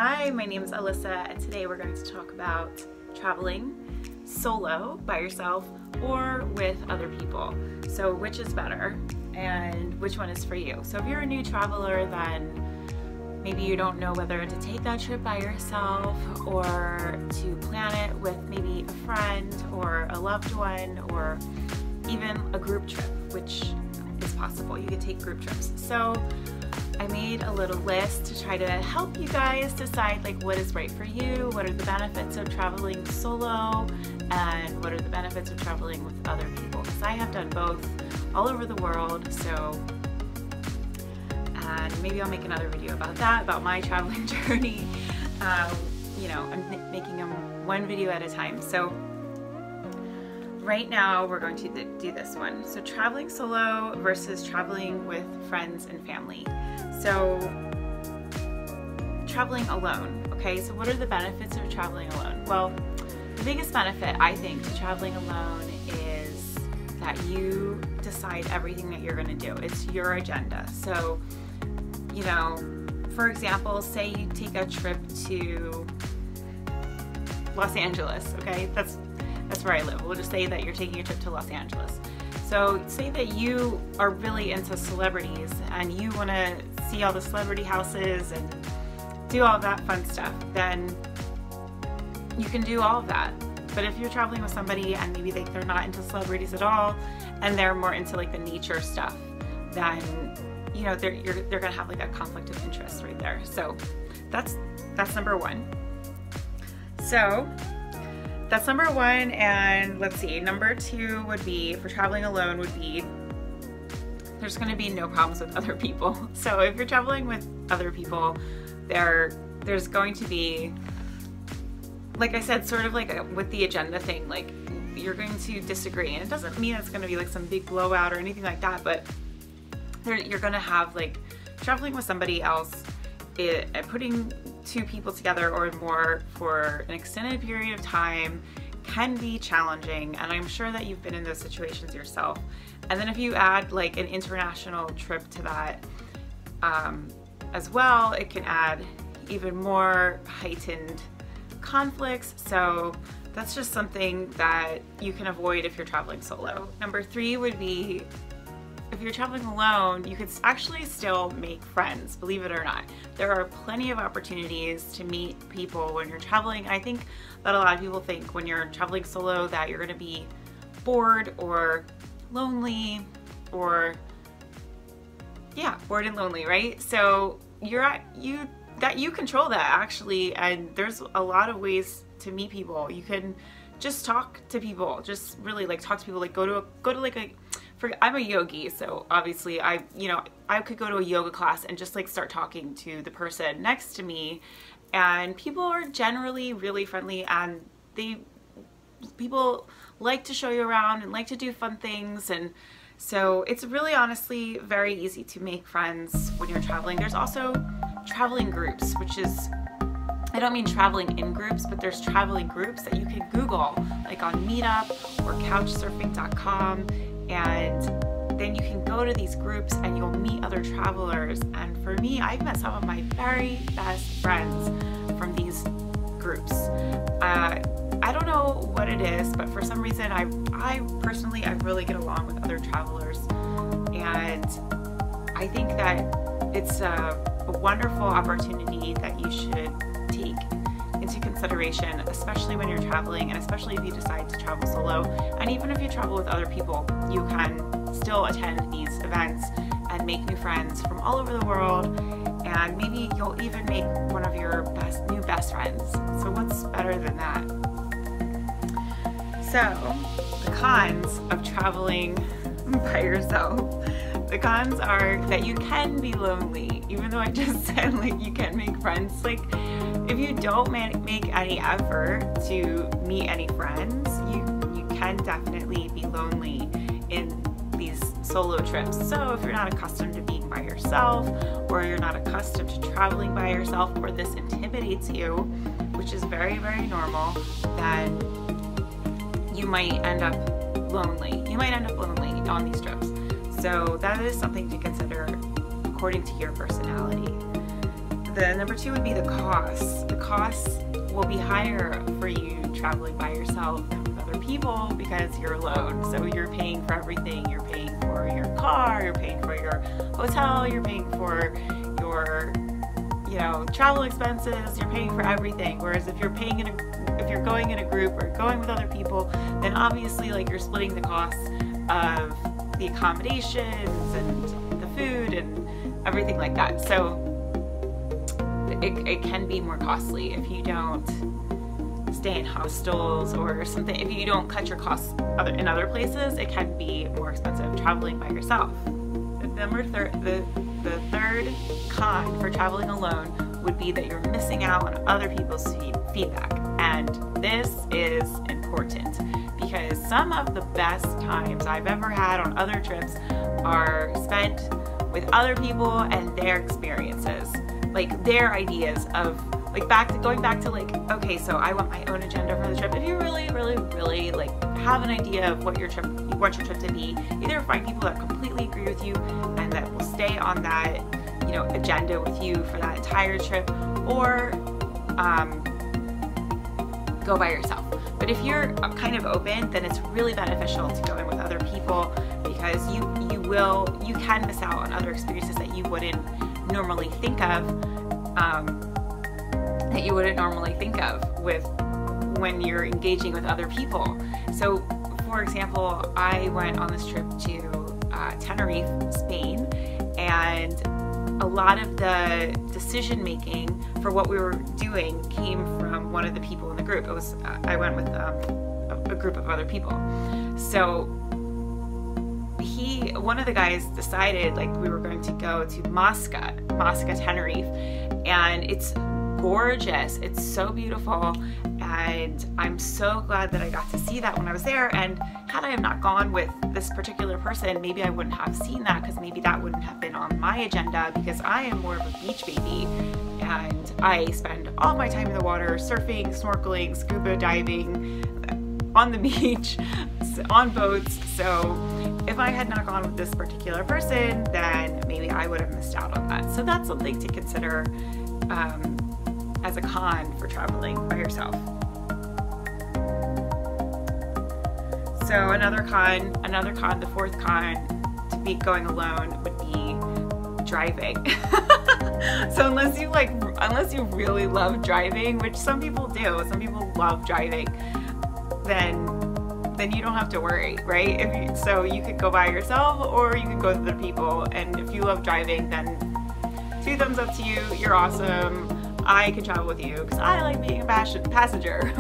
Hi, my name is Alyssa, and today we're going to talk about traveling solo by yourself or with other people. So which is better and which one is for you? So if you're a new traveler, then maybe you don't know whether to take that trip by yourself or to plan it with maybe a friend or a loved one or even a group trip, which is possible. You could take group trips. So I made a little list to try to help you guys decide like what is right for you, what are the benefits of traveling solo, and what are the benefits of traveling with other people. Because I have done both all over the world, so and maybe I'll make another video about that, about my traveling journey. You know, I'm making them one video at a time. So right now we're going to do this one. So traveling solo versus traveling with friends and family. So traveling alone, okay? So what are the benefits of traveling alone? Well, the biggest benefit I think to traveling alone is that you decide everything that you're gonna do. It's your agenda. So, you know, for example, say you take a trip to Los Angeles, okay? That's where I live. We'll just say that you're taking a trip to Los Angeles. So say that you are really into celebrities and you want to see all the celebrity houses and do all that fun stuff, then you can do all of that. But if you're traveling with somebody and maybe they're not into celebrities at all and they're more into like the nature stuff, then you know they're gonna have like a conflict of interest right there. So that's number one. So that's number one, and let's see, number two would be, for traveling alone, would be there's going to be no problems with other people. So if you're traveling with other people, there's going to be, like I said, sort of like with the agenda thing, like you're going to disagree, and it doesn't mean it's going to be like some big blowout or anything like that, but you're going to have like traveling with somebody else, putting two people together or more for an extended period of time can be challenging, and I'm sure that you've been in those situations yourself. And then if you add like an international trip to that as well, it can add even more heightened conflicts. So that's just something that you can avoid if you're traveling solo. Number three would be, if you're traveling alone, you could actually still make friends, believe it or not. There are plenty of opportunities to meet people when you're traveling. I think that a lot of people think when you're traveling solo that you're gonna be bored or lonely or, yeah, bored and lonely, right? So you control that actually, and there's a lot of ways to meet people. You can just talk to people, just really like talk to people, like go to like a, I'm a yogi, so obviously I could go to a yoga class and just like start talking to the person next to me, and people are generally really friendly, and people like to show you around and like to do fun things, and so it's really honestly very easy to make friends when you're traveling. There's also traveling groups, which is, I don't mean traveling in groups, but there's traveling groups that you can Google, like on Meetup or Couchsurfing.com, and then you can go to these groups and you'll meet other travelers. And for me, I've met some of my very best friends from these groups. I don't know what it is, but for some reason, I personally really get along with other travelers, and I think that it's a wonderful opportunity that you should take into consideration, especially when you're traveling, and especially if you decide to travel solo. And even if you travel with other people, you can still attend these events and make new friends from all over the world, and maybe you'll even make one of your new best friends. So what's better than that? So the cons of traveling by yourself. The cons are that you can be lonely, even though I just said like you can make friends. Like if you don't make any effort to meet any friends, you can definitely be lonely in these solo trips. So if you're not accustomed to being by yourself, or you're not accustomed to traveling by yourself, or this intimidates you, which is very, very normal, then you might end up lonely. You might end up lonely on these trips. So that is something to consider according to your personality. The number two would be the costs. The costs will be higher for you traveling by yourself than with other people because you're alone. So you're paying for everything. You're paying for your car, you're paying for your hotel, you're paying for your, you know, travel expenses, you're paying for everything. Whereas if you're going in a group or going with other people, then obviously like you're splitting the costs of the accommodations and the food and everything like that. So it can be more costly if you don't stay in hostels or something. If you don't cut your costs in other places, it can be more expensive traveling by yourself. The third con for traveling alone would be that you're missing out on other people's feedback. And this is important because some of the best times I've ever had on other trips are spent with other people and their experiences, like their ideas of going back to like, okay, so I want my own agenda for the trip. If you really like have an idea of what you want your trip to be, either find people that completely agree with you and that will stay on that, you know, agenda with you for that entire trip, or go by yourself. But if you're kind of open, then it's really beneficial to go in with other people because you can miss out on other experiences that you wouldn't normally think of. When you're engaging with other people. So for example, I went on this trip to Tenerife, Spain, and a lot of the decision making for what we were doing came from one of the people in the group. It was I went with a group of other people. So one of the guys decided like we were going to go to Mosca, Tenerife, and it's gorgeous. It's so beautiful, and I'm so glad that I got to see that when I was there. And had I have not gone with this particular person, maybe I wouldn't have seen that, because maybe that wouldn't have been on my agenda, because I am more of a beach baby and I spend all my time in the water, surfing, snorkeling, scuba diving, on the beach, on boats. So if I had not gone with this particular person, then maybe I would have missed out on that. So that's something to consider as a con for traveling by yourself. So another con, the fourth con to be going alone would be driving. So unless you really love driving, which some people do, some people love driving, then you don't have to worry, right? So you could go by yourself or you could go with other people, and if you love driving, then 2 thumbs up to you, you're awesome. I can travel with you because I like being a passenger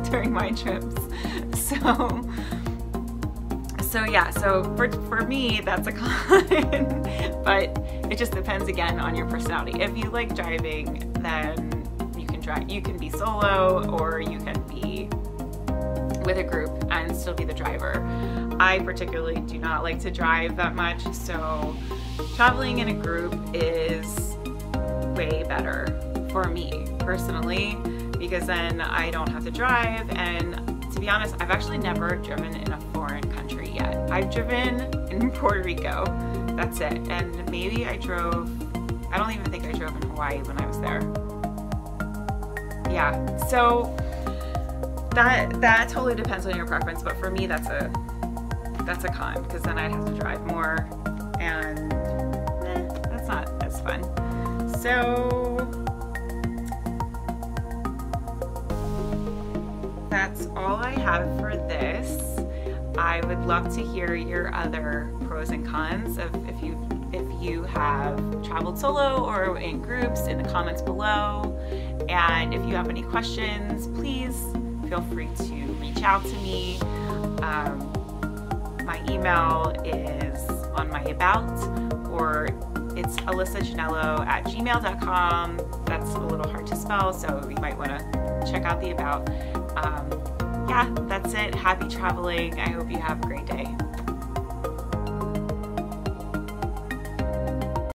during my trips. So yeah, so for me, that's a con, but it just depends again on your personality. If you like driving, then you can drive. You can be solo, or you can be with a group and still be the driver. I particularly do not like to drive that much, so traveling in a group is way better for me personally, because then I don't have to drive. And to be honest, I've actually never driven in a foreign country yet. I've driven in Puerto Rico, that's it. And maybe I don't even think I drove in Hawaii when I was there. Yeah, so that totally depends on your preference, but for me that's a con, because then I'd have to drive more, and that's not as fun. So that's all I have for this. I would love to hear your other pros and cons of if you have traveled solo or in groups, in the comments below. And if you have any questions, please feel free to reach out to me. My email is on my About, or it's alyssajanello@gmail.com. That's a little hard to spell, so you might want to check out the About. Yeah, that's it. Happy traveling. I hope you have a great day.